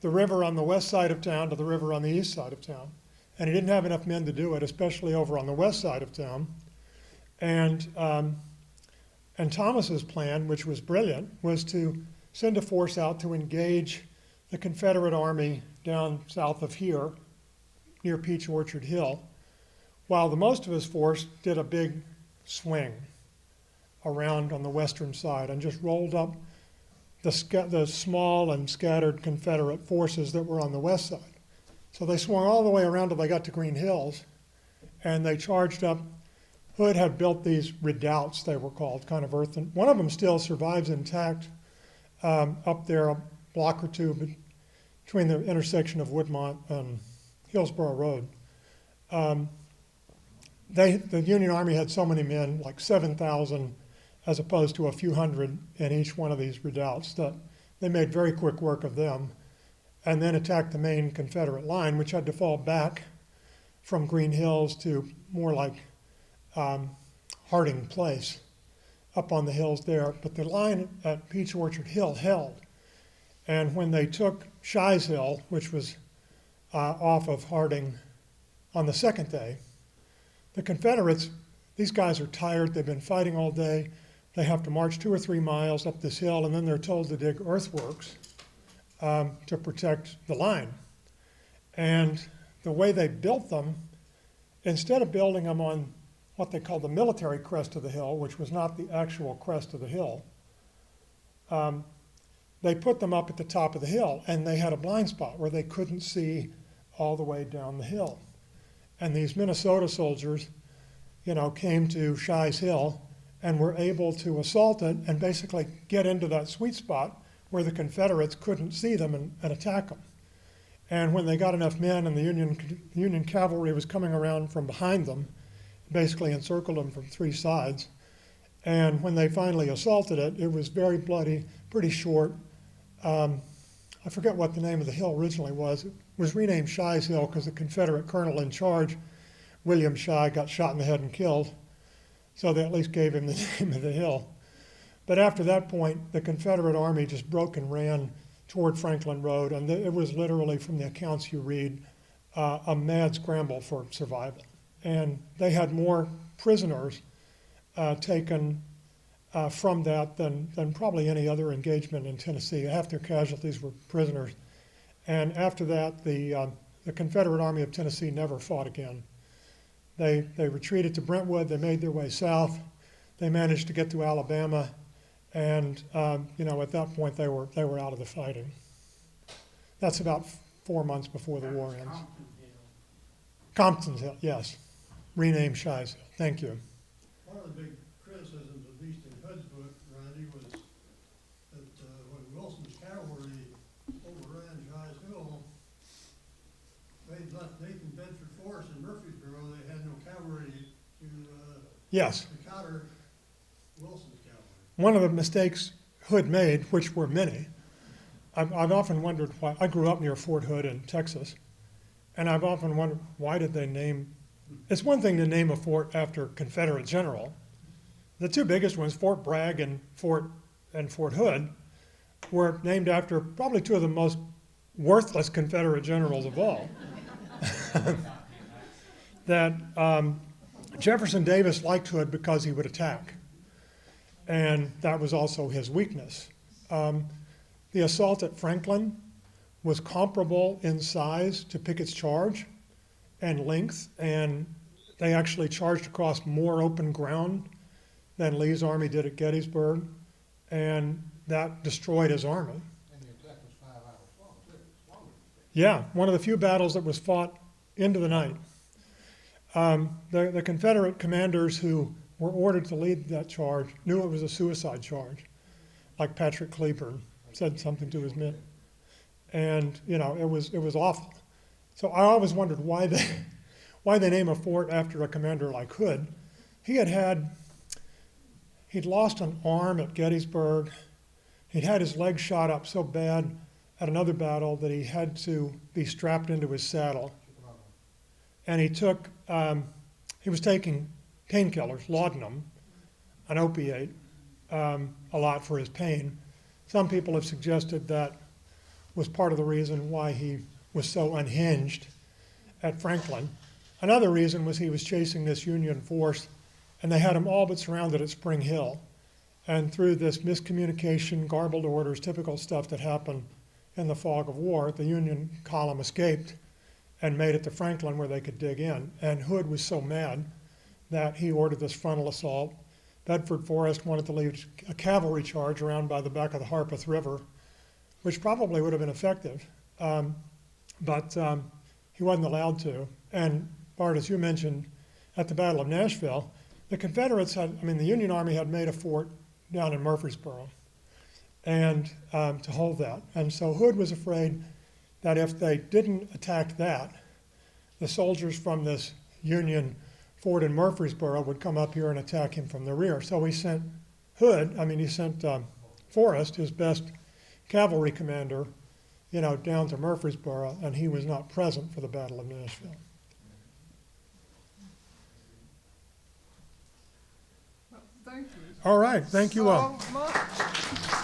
the river on the west side of town to the river on the east side of town. And he didn't have enough men to do it, especially over on the west side of town. And Thomas's plan, which was brilliant, was to send a force out to engage the Confederate Army down south of here, near Peach Orchard Hill, while the most of his force did a big swing around on the western side and just rolled up the small and scattered Confederate forces that were on the west side. So they swung all the way around till they got to Green Hills, and they charged up. Hood had built these redoubts, they were called, kind of earthen. One of them still survives intact up there a block or two between the intersection of Woodmont and Hillsborough Road. The Union Army had so many men, like 7,000, as opposed to a few hundred in each one of these redoubts, that they made very quick work of them, and then attacked the main Confederate line, which had to fall back from Green Hills to more like Harding Place up on the hills there, but the line at Peach Orchard Hill held. And when they took Shies Hill, which was off of Harding on the second day, the Confederates, these guys are tired, they've been fighting all day, they have to march 2 or 3 miles up this hill, and then they're told to dig earthworks to protect the line. And the way they built them, instead of building them on what they called the military crest of the hill, which was not the actual crest of the hill, they put them up at the top of the hill, and they had a blind spot where they couldn't see all the way down the hill. And these Minnesota soldiers, came to Shies Hill and were able to assault it and basically get into that sweet spot where the Confederates couldn't see them and attack them. And when they got enough men and the Union cavalry was coming around from behind them, basically encircled them from 3 sides. And when they finally assaulted it, it was very bloody, pretty short. I forget what the name of the hill originally was. It was renamed Shies Hill because the Confederate colonel in charge, William Shy, got shot in the head and killed. So they at least gave him the name of the hill. But after that point, the Confederate army just broke and ran toward Franklin Road, and it was literally, from the accounts you read, a mad scramble for survival. And they had more prisoners taken from that than probably any other engagement in Tennessee. Half their casualties were prisoners. And after that, the Confederate Army of Tennessee never fought again. They retreated to Brentwood. They made their way south. They managed to get to Alabama, and at that point they were out of the fighting. That's about 4 months before the war ends. Compton's Hill, yes, renamed Shies Hill. Thank you. One of the big criticisms, at least in Hood's book, Randy, was that when Wilson's cavalry overran Shies Hill, they'd left Nathan Bedford Forrest in Murfreesboro. They had no cavalry to Yes. counter Wilson's cavalry. One of the mistakes Hood made, which were many, I've often wondered why. I grew up near Fort Hood in Texas, and I've often wondered why did they name. It's one thing to name a fort after a Confederate general. The 2 biggest ones, Fort Bragg and Fort Hood, were named after probably 2 of the most worthless Confederate generals of all. That Jefferson Davis liked Hood because he would attack, and that was also his weakness. The assault at Franklin was comparable in size to Pickett's charge and length, and they actually charged across more open ground than Lee's army did at Gettysburg, and that destroyed his army. And the attack was 5 hours long, too. It's longer than that. Yeah, one of the few battles that was fought into the night. The Confederate commanders who were ordered to lead that charge knew it was a suicide charge, like Patrick Cleburne said something to his men. And, it was awful. So I always wondered why they name a fort after a commander like Hood. He'd lost an arm at Gettysburg. He'd had his leg shot up so bad at another battle that he had to be strapped into his saddle. And he was taking painkillers, laudanum, an opiate, a lot for his pain. Some people have suggested that was part of the reason why he was so unhinged at Franklin. Another reason was he was chasing this Union force, and they had him all but surrounded at Spring Hill. And through this miscommunication, garbled orders, typical stuff that happened in the fog of war, the Union column escaped and made it to Franklin where they could dig in. And Hood was so mad that he ordered this frontal assault. Bedford Forrest wanted to lead a cavalry charge around by the back of the Harpeth River, which probably would have been effective, but he wasn't allowed to. And Bart, as you mentioned, at the Battle of Nashville, the Union Army had made a fort down in Murfreesboro, and to hold that. And so Hood was afraid that if they didn't attack that, the soldiers from this Union fort in Murfreesboro would come up here and attack him from the rear. So he sent Forrest, his best cavalry commander, down to Murfreesboro, and he was not present for the Battle of Nashville. Well, thank you. All right, thank you all. So much.